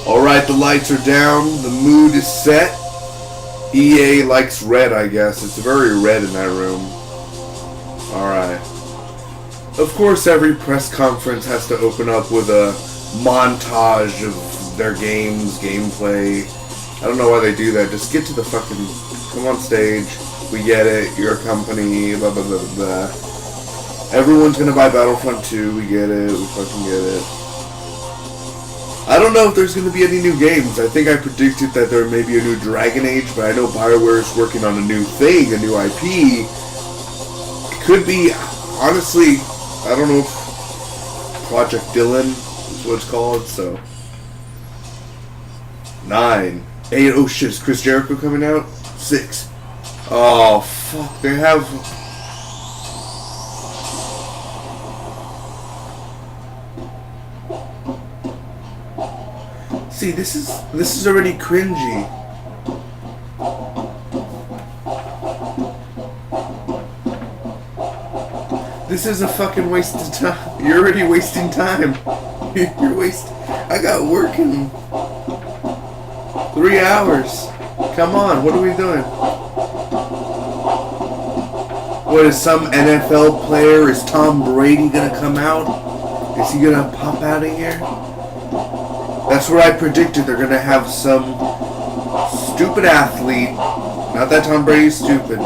Alright, the lights are down. The mood is set. EA likes red, I guess. It's very red in that room. Alright. Of course, every press conference has to open up with a montage of their games, gameplay. I don't know why they do that. Just get to the fucking... Come on stage. We get it. You're a company. Blah, blah, blah, blah, blah. Everyone's gonna buy Battlefront 2. We get it. We fucking get it. I don't know if there's going to be any new games. I think I predicted that there may be a new Dragon Age, but I know BioWare is working on a new thing, a new IP. It could be, honestly, I don't know if Project Dylan is what it's called, so. 9. 8, oh shit, is Chris Jericho coming out? 6. Oh, fuck, they have... See, this is already cringy. This is a fucking waste of time. You're already wasting time. You're wasting... I got work in 3 hours. Come on, what are we doing? What, is some NFL player, is Tom Brady gonna come out? Is he gonna pop out of here? That's where I predicted they're going to have some stupid athlete. Not that Tom Brady's stupid.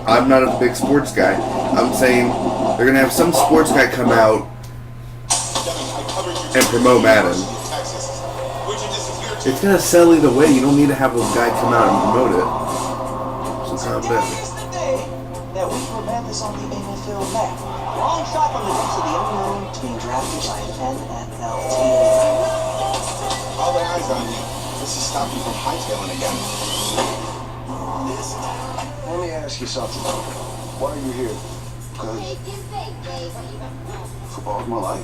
I'm not a big sports guy. I'm saying they're going to have some sports guy come out and promote Madden. It's going to sell either way. You don't need to have a guy come out and promote it. So calm down. That we prevent this on the NFL map. Long shot from the depths of the unknown to being drafted by an NFL team. All the eyes on you. This is stop you from hightailing again. Let me ask you something. Why are you here? Because football's my life.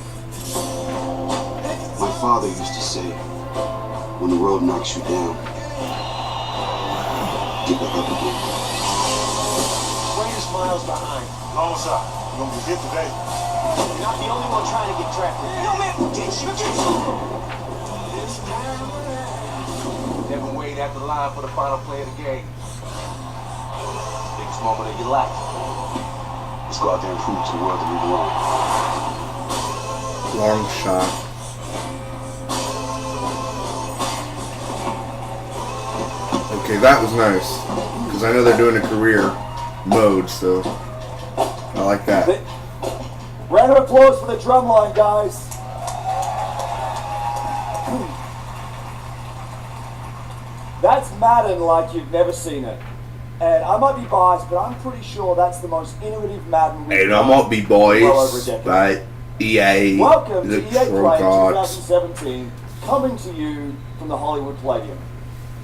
My father used to say, when the road knocks you down, get back up again. Greatest miles behind. No, sir. You're going to get hit today. You're not the only one trying to get drafted. Yo, man, get you. Never wait at the line for the final play of the game. Biggest moment of your life. Let's go out there and prove to the world that we belong. Long shot. Okay, that was nice. Because I know they're doing a career mode, so I like that. Round of applause for the drum line, guys. That's Madden like you've never seen it. And I might be biased, but I'm pretty sure that's the most innovative Madden we've And I might be biased, well over a decade. but EA, Welcome to EA Play gods. 2017, coming to you from the Hollywood Palladium.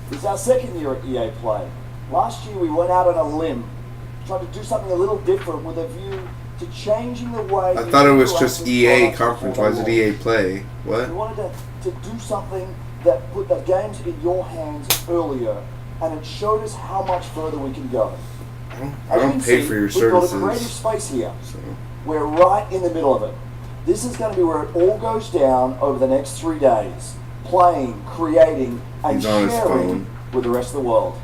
This is our second year at EA Play. Last year we went out on a limb, trying to do something a little different with a view to changing the way... I thought it was just EA conference. Why is it EA Play? What? We wanted to do something that put the games in your hands earlier, and it showed us how much further we can go. I don't pay for your services. We've got a creative space here. So. We're right in the middle of it. This is going to be where it all goes down over the next 3 days. Playing, creating, and sharing with the rest of the world.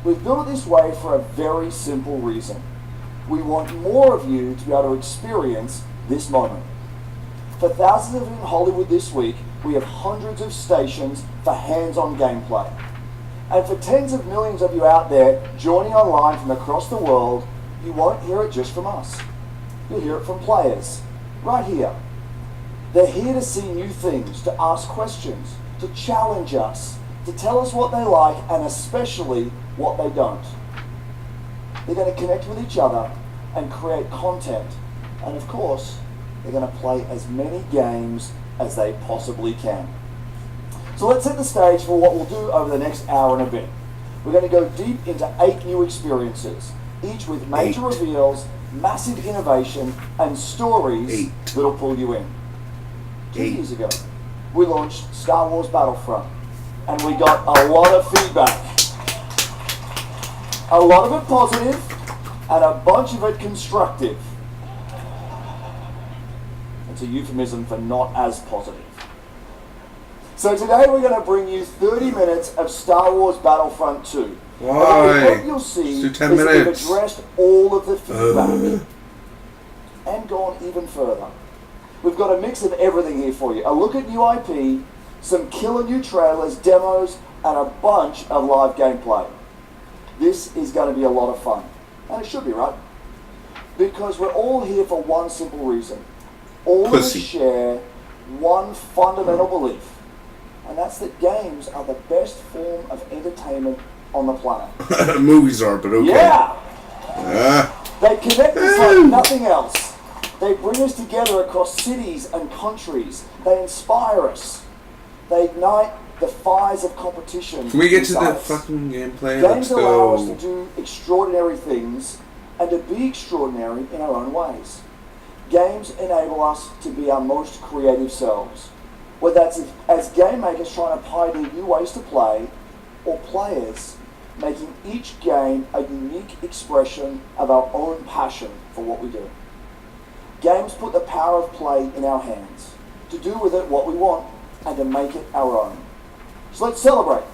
We've built it this way for a very simple reason. We want more of you to be able to experience this moment. For thousands of you in Hollywood this week, we have hundreds of stations for hands-on gameplay. And for tens of millions of you out there joining online from across the world, you won't hear it just from us. You'll hear it from players, right here. They're here to see new things, to ask questions, to challenge us, to tell us what they like and especially what they don't. They're going to connect with each other and create content. And of course, they're going to play as many games as they possibly can. So let's set the stage for what we'll do over the next hour and a bit. We're going to go deep into 8 new experiences, each with major reveals, massive innovation, and stories that'll pull you in. 2 years ago, we launched Star Wars Battlefront, and we got a lot of feedback. A lot of it positive, and a bunch of it constructive. It's a euphemism for not as positive. So today we're going to bring you 30 minutes of Star Wars Battlefront 2. Why? What you'll see Let's do 10 is that we've minutes. addressed all of the feedback and gone even further. We've got a mix of everything here for you. A look at new IP, some killer new trailers, demos, and a bunch of live gameplay. This is going to be a lot of fun. And it should be, right? Because we're all here for one simple reason. All of us share one fundamental belief. And that's that games are the best form of entertainment on the planet. Movies are, but okay. Yeah! They connect us like nothing else. They bring us together across cities and countries. They inspire us. They ignite the fires of competition. Can we get to the inside us. fucking gameplay? Games Let's allow us go. to do extraordinary things and to be extraordinary in our own ways. Games enable us to be our most creative selves. Whether that's as game makers trying to pioneer new ways to play, or players making each game a unique expression of our own passion for what we do. Games put the power of play in our hands, to do with it what we want and to make it our own. So let's celebrate.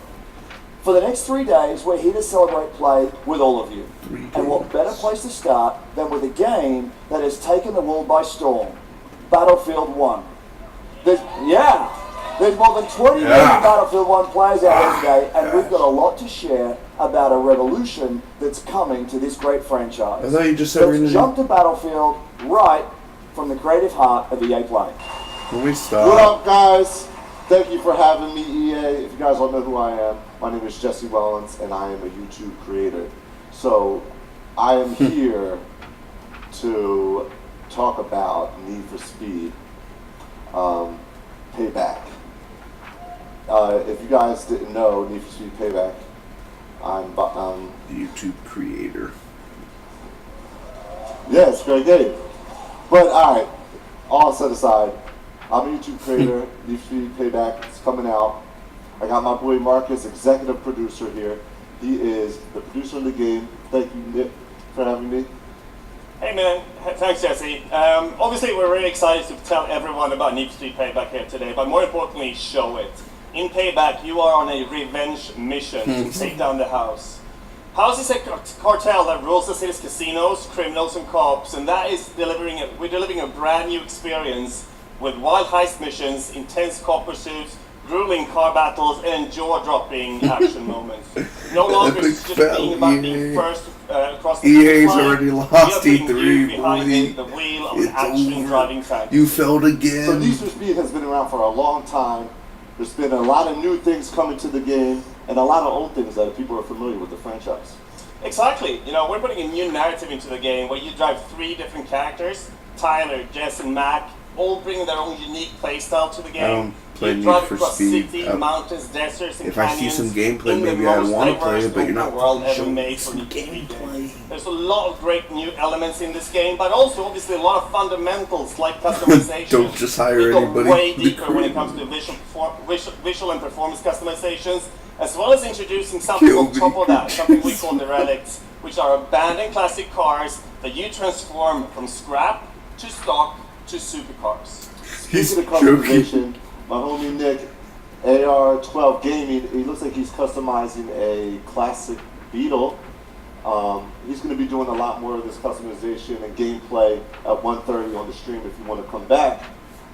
For the next 3 days, we're here to celebrate play with all of you. And what better place to start than with a game that has taken the world by storm, Battlefield 1. There's more than 20 million Battlefield 1 players out there today, and we've got a lot to share about a revolution that's coming to this great franchise. I thought you just said Let's jump to Battlefield right from the creative heart of EA Play. Can we stop? What up, guys? Thank you for having me, EA. If you guys don't know who I am, my name is Jesse Wellens, and I am a YouTube creator. So I am here to talk about Need for Speed Payback. If you guys didn't know, Need for Speed Payback, I'm YouTube creator. yeah, it's a great game. But alright, all set aside, I'm a YouTube creator. Need for Speed Payback is coming out. I got my boy Marcus, executive producer here. He is the producer of the game. Thank you, Nick, for having me. Hey man, thanks Jesse. Obviously we're really excited to tell everyone about Need for Speed Payback here today, but more importantly, show it. In Payback, you are on a revenge mission to take down the House. House is a cartel that rules the city's casinos, criminals, and cops, and that is we're delivering a brand new experience with wild heist missions, intense cop pursuits, grueling car battles, and jaw-dropping action moments. No longer is it just being about being first across the EA's line. already lost We are putting you E3, behind boy. the wheel of an It's action-driving over. fantasy. You failed So again. Need for Speed has been around for a long time. There's been a lot of new things coming to the game, and a lot of old things that people are familiar with the franchise. Exactly. You know, we're putting a new narrative into the game where you drive 3 different characters, Tyler, Jess, and Mac, all bringing their own unique playstyle to the game. I don't play you Need drive for across Speed. city, mountains, deserts, and If I see canyons some gameplay, in the maybe I'd most want to play diverse it, but you're not open world ever showing made some for Need for Speed gameplay. games. There's a lot of great new elements in this game, but also obviously a lot of fundamentals like customization. Don't just hire we go anybody. way deeper when it comes to visual and performance customizations, as well as introducing something on top of that, something we call the relics, which are abandoned classic cars that you transform from scrap to stock to supercars. He's Speaking of customization, my homie Nick, AR12 Gaming, he looks like he's customizing a classic Beetle. He's going to be doing a lot more of this customization and gameplay at 1:30 on the stream if you want to come back.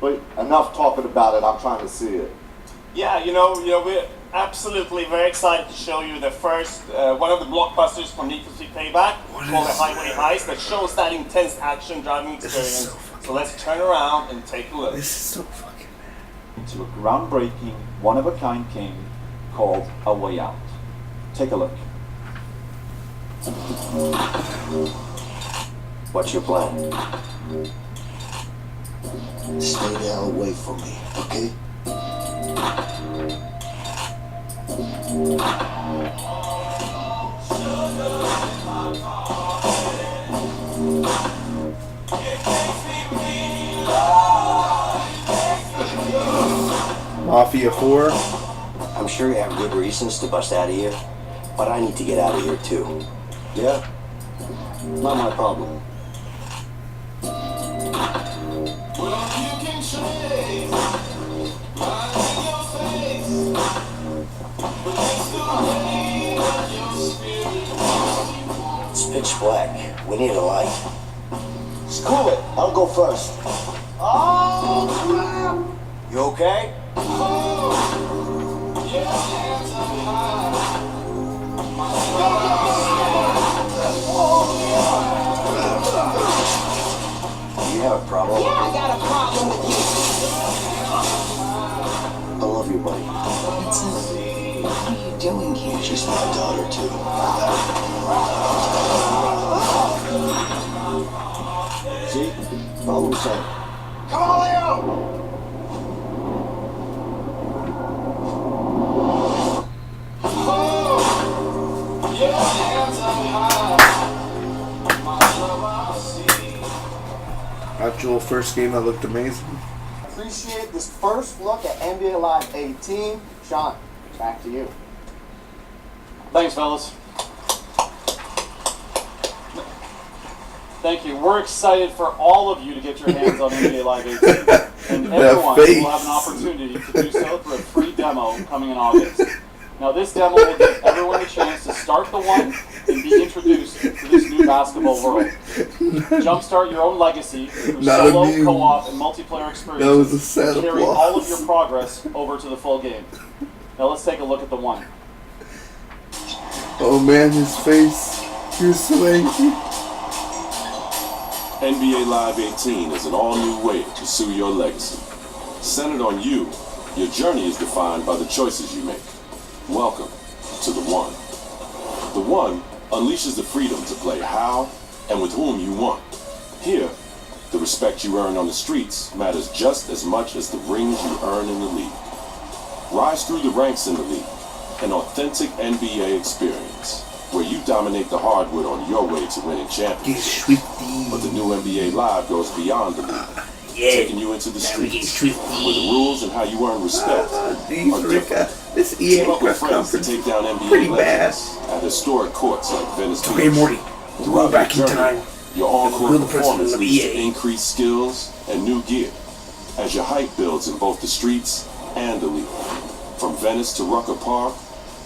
But enough talking about it, I'm trying to see it. Yeah, we're absolutely very excited to show you the first, one of the blockbusters from Need for Speed Payback, called the Highway Heist, that shows that intense action driving experience. So let's turn around and take a look. This is so fucking To a groundbreaking, one-of-a-kind game called A Way Out. Take a look. What's your plan? Stay the hell away from me, okay? Mafia 4. I'm sure you have good reasons to bust out of here, but I need to get out of here too. Yeah? Not my problem. pitch black. We need a light. Screw it. I'll go first. Oh, crap! You okay? You have a problem? Yeah, I got a problem with you. I love you, buddy. What are you doing here? She's my daughter, too. See? Follow the same. Come on, Leo! Actual first game that looked amazing. Appreciate this first look at NBA Live 18. Sean, back to you. Thanks, fellas. Thank you. We're excited for all of you to get your hands on NBA Live 18. And everyone will have an opportunity to do so through a free demo coming in August. Now, this demo will give everyone a chance to start the one and be introduced to this new basketball world. Jumpstart your own legacy through solo, co-op, and multiplayer experiences. That was a sad Carry applause. all of your progress over to the full game. Now, let's take a look at the one. Oh man, his face. He was so angry. NBA Live 18 is an all-new way to pursue your legacy. Centered on you, your journey is defined by the choices you make. Welcome to the One. The One unleashes the freedom to play how and with whom you want. Here, the respect you earn on the streets matters just as much as the rings you earn in the league. Rise through the ranks in the league, an authentic NBA experience, where you dominate the hardwood on your way to winning championships. But the new NBA Live goes beyond the league, taking you into the streets, where the rules and how you earn respect are different. This Team EA up with press friends to conference take down NBA pretty legends at historic courts like Venice Beach. Okay, Morty. Throughout Roll back your in journey, time. your on-court Will the president performance of leads to EA. increased skills and new gear, as your hype builds in both the streets and the league, from Venice to Rucker Park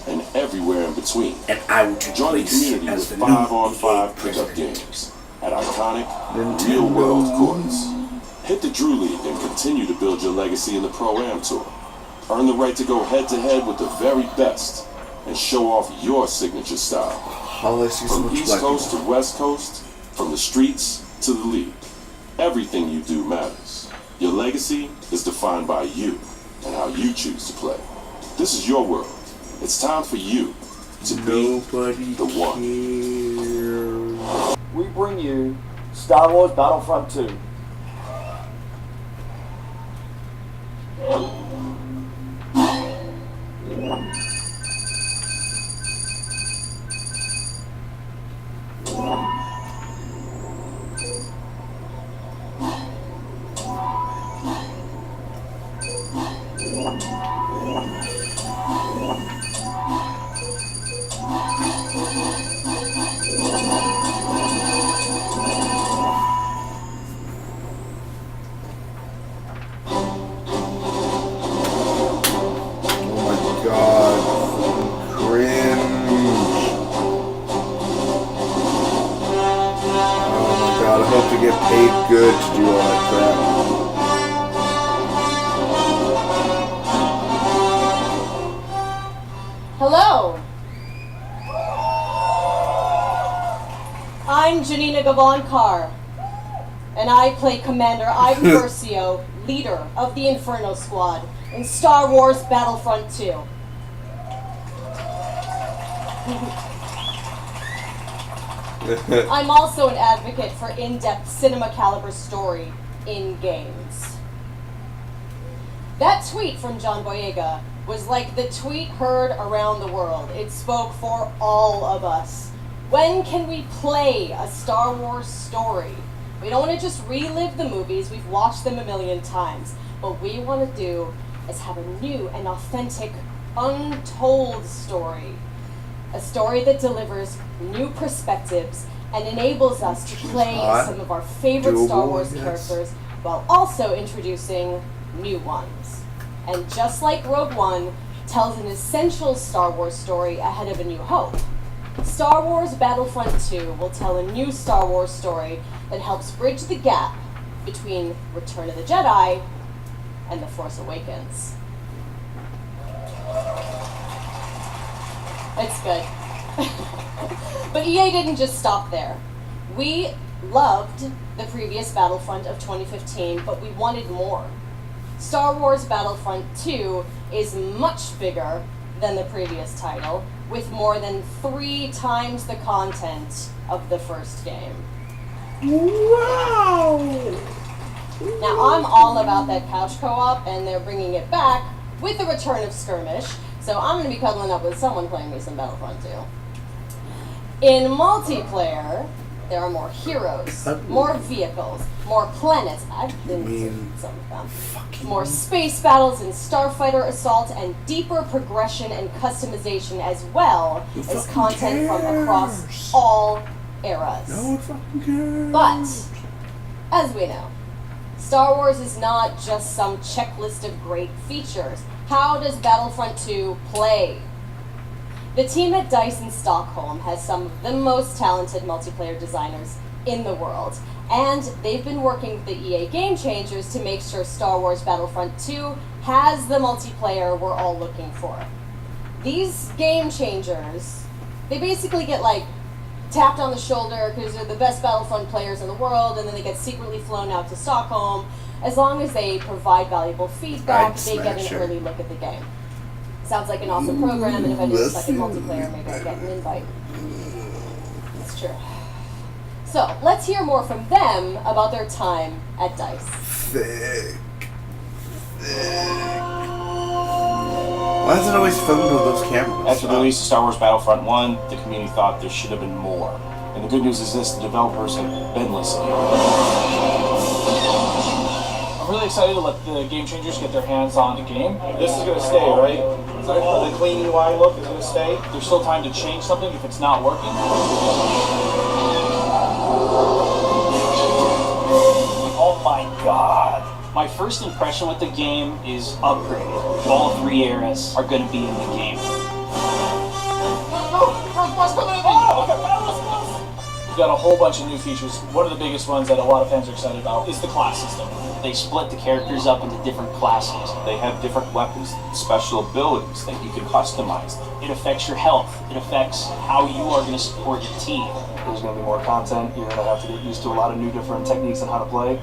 and everywhere in between. And I will take Join the place community as with the 5-on-5 new pickup president. games at iconic, real-world courts. Hit the Drew League and continue to build your legacy in the Pro-Am Tour. Earn the right to go head-to-head with the very best and show off your signature style. How I see so From much East black Coast people. to West Coast, from the streets to the league, everything you do matters. Your legacy is defined by you and how you choose to play. This is your world. It's time for you to be Nobody the one. cares. We bring you Star Wars Battlefront 2. Oh my god. Cringe. Oh my god, I hope to get paid good to do all that crap. Hello. I'm Janina Gavon-Carr, and I play Commander Ivan Versio, leader of the Inferno Squad in Star Wars Battlefront 2. I'm also an advocate for in-depth cinema caliber story in games. That tweet from John Boyega was like the tweet heard around the world. It spoke for all of us. When can we play a Star Wars story? We don't want to just relive the movies, we've watched them a million times. What we want to do is have a new and authentic, untold story. A story that delivers new perspectives and enables us to play as some of our favorite Star Wars characters while also introducing new ones. And just like Rogue One tells an essential Star Wars story ahead of A New Hope, Star Wars Battlefront 2 will tell a new Star Wars story that helps bridge the gap between Return of the Jedi and The Force Awakens. It's good. But EA didn't just stop there. We loved the previous Battlefront of 2015, but we wanted more. Star Wars Battlefront 2 is much bigger than the previous title, with more than 3 times the content of the first game. Wow! Now, I'm all about that couch co-op, and they're bringing it back with the return of Skirmish, so I'm going to be cuddling up with someone playing me some Battlefront 2. In multiplayer, there are more heroes, more vehicles, more planets. I've been to some of them. More space battles and starfighter assault, and deeper progression and customization, as well as content from across all eras. No one fucking cares. But, as we know, Star Wars is not just some checklist of great features. How does Battlefront 2 play? The team at DICE in Stockholm has some of the most talented multiplayer designers in the world, and they've been working with the EA Game Changers to make sure Star Wars Battlefront 2 has the multiplayer we're all looking for. These Game Changers, they basically get like tapped on the shoulder because they're the best Battlefront players in the world, and then they get secretly flown out to Stockholm. As long as they provide valuable feedback, they get an early look at the game. Sounds like an awesome program, and if I do a second multiplayer, maybe I get an invite. It's true. So, let's hear more from them about their time at DICE. Thick. Why is it always filmed with those cameras? After the release of Star Wars Battlefront 1, the community thought there should have been more. And the good news is this, the developers have been listening. I'm really excited to let the Game Changers get their hands on the game. This is going to stay, right? The clean UI look is going to stay. There's still time to change something if it's not working. Oh my god. My first impression with the game is upgraded. All 3 eras are going to be in the game. We've got a whole bunch of new features. One of the biggest ones that a lot of fans are excited about is the class system. They split the characters up into different classes. They have different weapons, special abilities that you can customize. It affects your health. It affects how you are going to support your team. There's going to be more content. You're going to have to get used to a lot of new different techniques on how to play.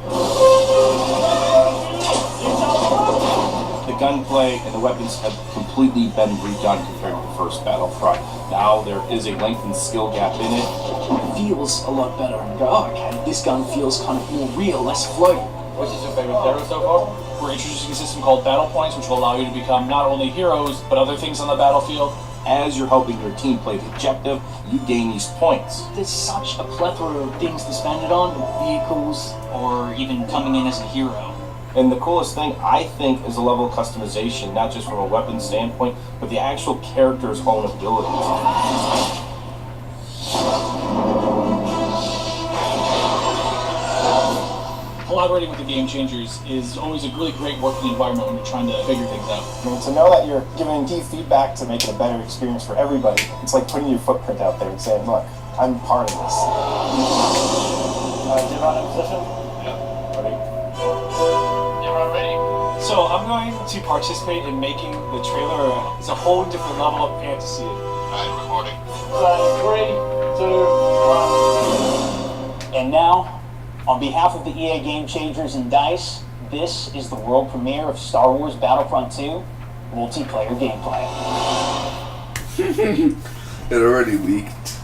The gunplay and the weapons have completely been redone compared to the first Battlefront. Now there is a lengthened skill gap in it. It feels a lot better. And oh, okay, this gun feels kind of more real, less floaty. Which is your favorite hero so far? We're introducing a system called Battle Points, which will allow you to become not only heroes, but other things on the battlefield. As you're helping your team play the objective, you gain these points. There's such a plethora of things to spend it on, vehicles, or even coming in as a hero. And the coolest thing, I think, is the level of customization, not just from a weapon standpoint, but the actual character's own abilities. Collaborating with the Game Changers is always a really great working environment when you're trying to figure things out. I mean, to know that you're giving key feedback to make it a better experience for everybody, it's like putting your footprint out there and saying, look, I'm part of this. Devon in position? Yeah. Ready? Devon ready. So I'm going to participate in making the trailer a whole different level of fantasy. Alright, recording. 3, 2, 1. And now, on behalf of the EA Game Changers and DICE, this is the world premiere of Star Wars Battlefront 2 multiplayer gameplay. It already leaked.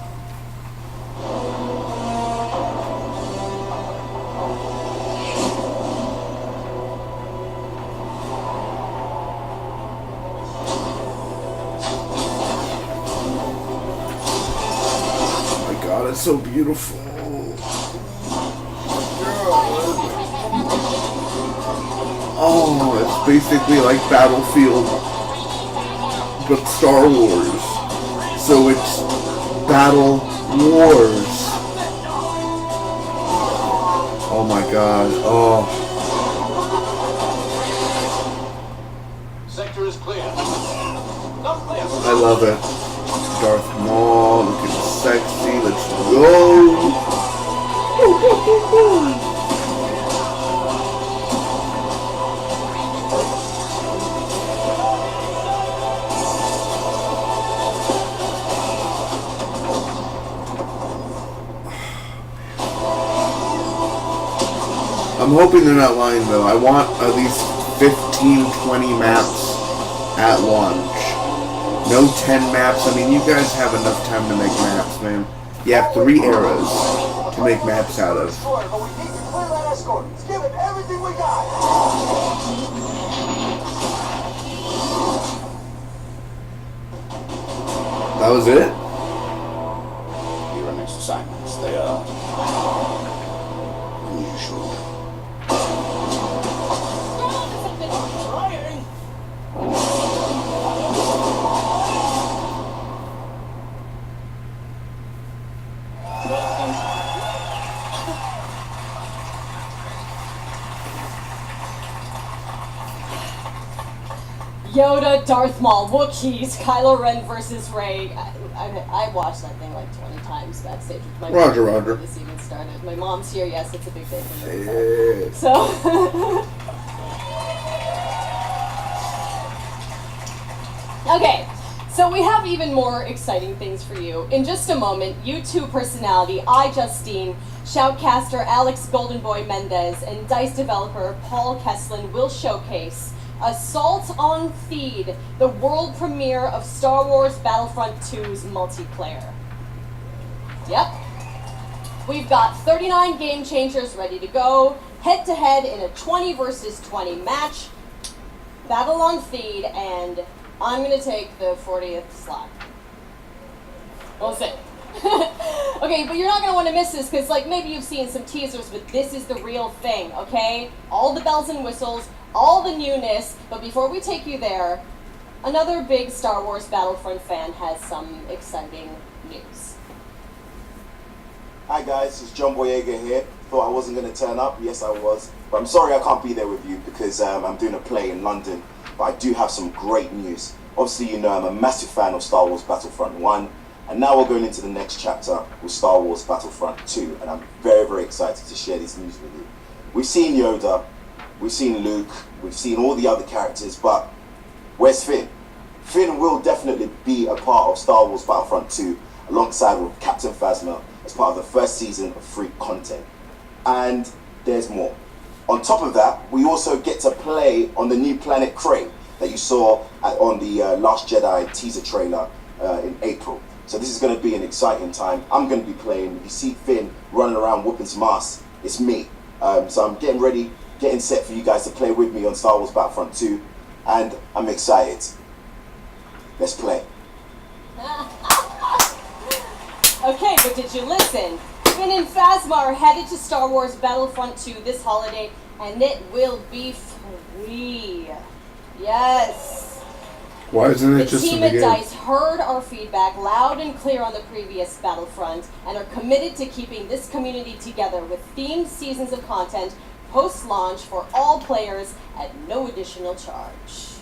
Oh my god, it's so beautiful. Oh, it's basically like Battlefield, but Star Wars. So it's Battle Wars. Oh my god, oh. Sector is clear. I love it. Darth Maul, look at sexy. Let's go. I'm hoping they're not lying though. I want at least 15, 20 maps at launch. No 10 maps. I mean, you guys have enough time to make maps, man. You have 3 eras to make maps out of. But we need to clear that escort. Let's give it everything we got. That was it? Your next assignments, they are unusual. Yoda, Darth Maul, Wookiees, Kylo Ren versus Rey. I watched that thing like 20 times backstage with my mom Roger. before this even started. My mom's here, yes, it's a big day for me. Yeah. So, okay, so we have even more exciting things for you. In just a moment, YouTube personality iJustine, shoutcaster Alex Goldenboy Mendez, and DICE developer Paul Kesslin will showcase Assault on Theed, the world premiere of Star Wars Battlefront 2's multiplayer. Yep. We've got 39 game changers ready to go, head-to-head in a 20 versus 20 match, Battle on Theed, and I'm going to take the 40th slot. We'll see. Okay, but you're not going to want to miss this because, like, maybe you've seen some teasers, but this is the real thing, okay? All the bells and whistles, all the newness, but before we take you there, another big Star Wars Battlefront fan has some exciting news. Hi guys, it's John Boyega here. Thought I wasn't going to turn up. Yes, I was. But I'm sorry I can't be there with you because I'm doing a play in London. But I do have some great news. Obviously, you know I'm a massive fan of Star Wars Battlefront 1. And now we're going into the next chapter with Star Wars Battlefront 2. And I'm very, very excited to share this news with you. We've seen Yoda. We've seen Luke, we've seen all the other characters, but where's Finn? Finn will definitely be a part of Star Wars Battlefront 2 alongside with Captain Phasma as part of the first season of free content. And there's more. On top of that, we also get to play on the new planet Krayt that you saw on the Last Jedi teaser trailer in April. So this is going to be an exciting time. I'm going to be playing. If you see Finn running around whooping some ass, it's me. So I'm getting ready, getting set for you guys to play with me on Star Wars Battlefront 2, and I'm excited. Let's play. Okay, but did you listen? Finn and Phasma are headed to Star Wars Battlefront 2 this holiday, and it will be free. Yes. Why isn't it just the team in the at game? DICE heard our feedback loud and clear on the previous Battlefront and are committed to keeping this community together with themed seasons of content post-launch for all players at no additional charge.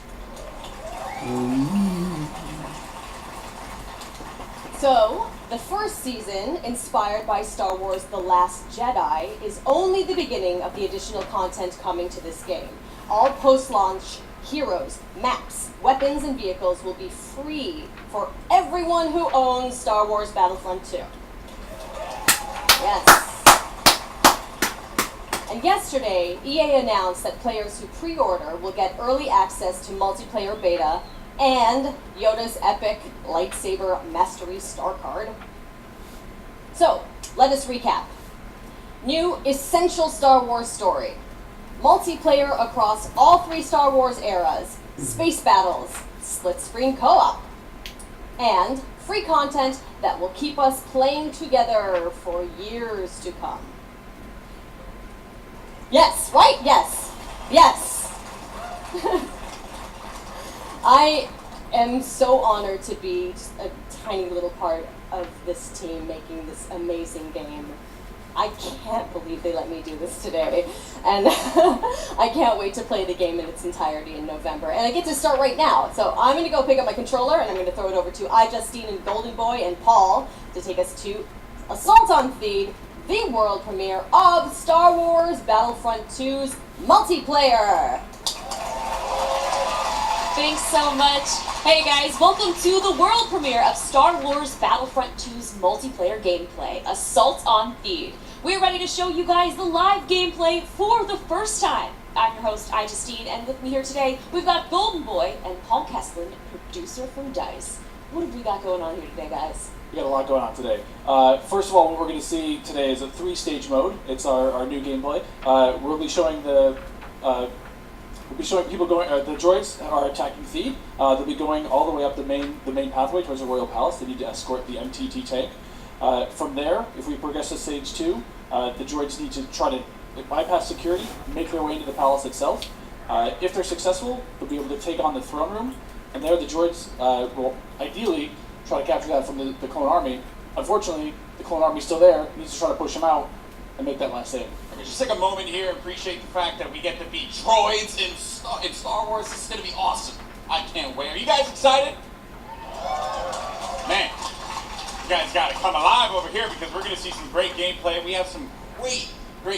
So, the first season, inspired by Star Wars The Last Jedi, is only the beginning of the additional content coming to this game. All post-launch heroes, maps, weapons, and vehicles will be free for everyone who owns Star Wars Battlefront 2. Yes. And yesterday, EA announced that players who pre-order will get early access to multiplayer beta and Yoda's epic lightsaber mastery star card. So, let us recap. New essential Star Wars story. Multiplayer across all 3 Star Wars eras, space battles, split-screen co-op, and free content that will keep us playing together for years to come. Yes, right? Yes. Yes. I am so honored to be just a tiny little part of this team making this amazing game. I can't believe they let me do this today. And I can't wait to play the game in its entirety in November. And I get to start right now. So I'm going to go pick up my controller and I'm going to throw it over to iJustine and Golden Boy and Paul to take us to Assault on Theed, the world premiere of Star Wars Battlefront 2's multiplayer. Thanks so much. Hey guys, welcome to the world premiere of Star Wars Battlefront 2's multiplayer gameplay, Assault on Theed. We're ready to show you guys the live gameplay for the first time. I'm your host, iJustine, and with me here today, we've got Golden Boy and Paul Kesslin, producer from DICE. What have we got going on here today, guys? We got a lot going on today. First of all, what we're going to see today is a 3-stage mode. It's our new gameplay. We'll be showing people going. The droids are attacking Theed. They'll be going all the way up the main pathway towards the Royal Palace. They need to escort the MTT tank. From there, if we progress to stage 2, the droids need to try to bypass security, make their way into the palace itself. If they're successful, they'll be able to take on the throne room, and there the droids will ideally try to capture that from the clone army. Unfortunately, the clone army's still there. Needs to try to push them out and make that last save. Okay, just take a moment here and appreciate the fact that we get to be droids in Star Wars. This is going to be awesome. I can't wait. Are you guys excited? Man, you guys got to come alive over here because we're going to see some great gameplay. We have some great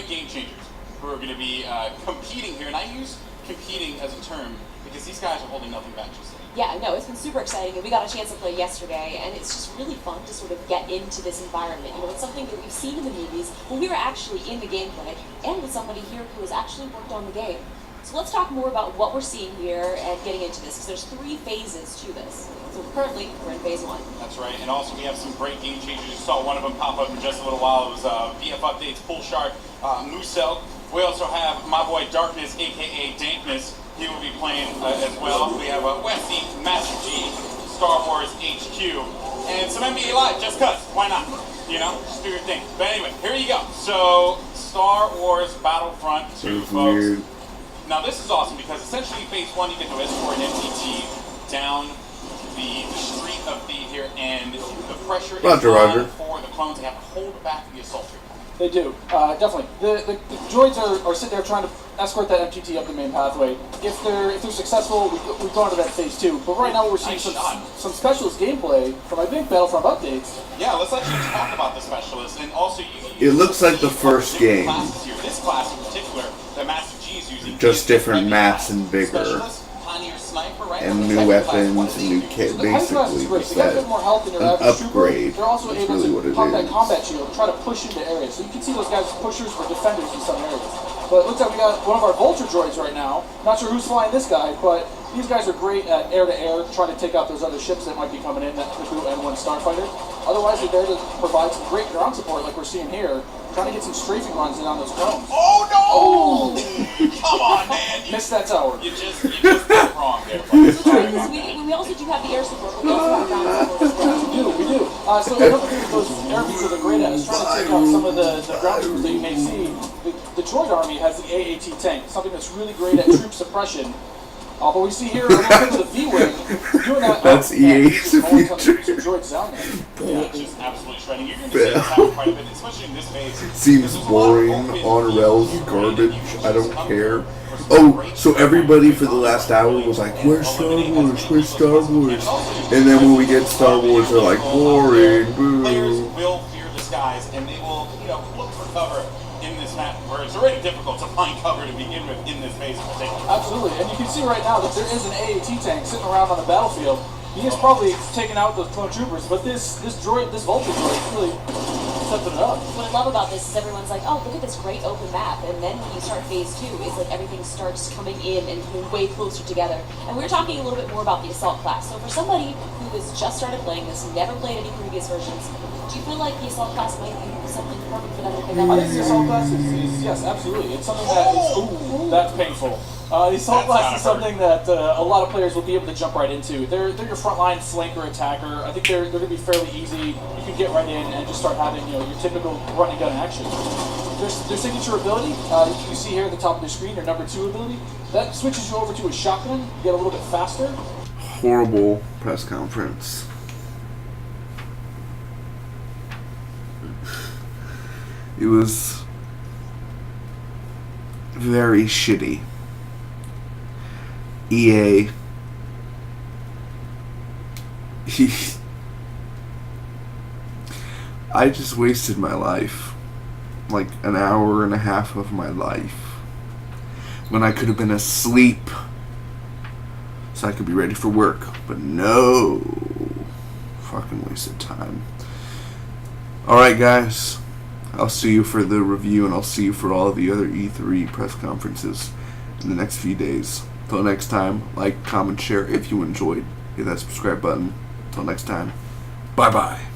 game changers who are going to be competing here. And I use competing as a term because these guys are holding nothing back just yet. Yeah, no, it's been super exciting, and we got a chance to play yesterday, and it's just really fun to sort of get into this environment. You know, it's something that we've seen in the movies when we were actually in the gameplay, and with somebody here who has actually worked on the game. So let's talk more about what we're seeing here and getting into this, because there's 3 phases to this. So currently, we're in phase 1. That's right, and also we have some great game changers. You saw one of them pop up in just a little while. It was VF Updates, Full Shark, Musel. We also have my boy Darkness, aka Dankness. He will be playing as well. We have Westy, Master G, Star Wars HQ, and some NBA Live, just cuz. Why not? You know, just do your thing. But anyway, here you go. So, Star Wars Battlefront 2, folks. Weird. Now, this is awesome because essentially, phase 1, you get to escort an MTT down the street of Theed here, and the pressure is on for the clones. They have to hold back the assault troops. They do, definitely. The droids are sitting there trying to escort that MTT up the main pathway. If they're successful, we go into that phase 2. But right now, we're seeing some specialist gameplay from I think Battlefront updates. Yeah, let's actually talk about the specialists, and also It looks like the first game. This class in particular, that Master G is using. Just different maps and bigger. And new weapons, and new kit, basically, just an upgrade. They're also That's able really to what it pop that is. combat shield and try to push into areas. So you can see those guys pushers or defenders in some areas. But it looks like we got one of our Vulture droids right now. Not sure who's flying this guy, but these guys are great at air-to-air, trying to take out those other ships that might be coming in, that Naboo N1 Starfighter. Otherwise, they're there to provide some great ground support like we're seeing here, trying to get some strafing runs in on those clones. Oh no! Oh. Come on, man! Missed that tower. You just did it wrong there, buddy. We also do have the air support, but we also have ground support as well. We do. So another thing that those air beats are great at is trying to take out some of the ground troops that you may see. The droid army has the AAT tank, something that's really great at troop suppression. But we see here a little bit of the V-Wing doing that. That's EA's future. Droids down there. Yeah, just absolutely shredding. You're going to see this happen quite a bit, especially in this phase. Seems boring, on rails, garbage, I don't care. Oh, so everybody for the last hour was like, where's Star Wars, where's Star Wars? And then when we get Star Wars, they're like, boring, Players boo. will fear the skies, and they will, look for cover in this map, where it's already difficult to find cover to begin with in this phase in particular. Absolutely, and you can see right now that there is an AAT tank sitting around on the battlefield. He has probably taken out those clone troopers, but this Vulture droid is really stepping it up. What I love about this is everyone's like, oh, look at this great open map. And then when you start phase 2, it's like everything starts coming in and coming way closer together. And we're talking a little bit more about the assault class. So for somebody who has just started playing this, never played any previous versions, do you feel like the assault class might be something perfect for them to pick up? I think the assault class is yes, absolutely. It's something that is, ooh, that's painful. The assault class is something that a lot of players will be able to jump right into. They're your frontline flanker attacker. I think they're going to be fairly easy. You can get right in and just start having your typical run and gun action. Their signature ability, you see here at the top of the screen, their number 2 ability, that switches you over to a shotgun. You get a little bit faster. Horrible press conference. It was very shitty. EA. I just wasted my life. Like an hour and a half of my life. When I could have been asleep. So I could be ready for work. But no. Fucking wasted time. Alright guys. I'll see you for the review, and I'll see you for all the other E3 press conferences in the next few days. Till next time, like, comment, share if you enjoyed. Hit that subscribe button. Till next time, bye-bye.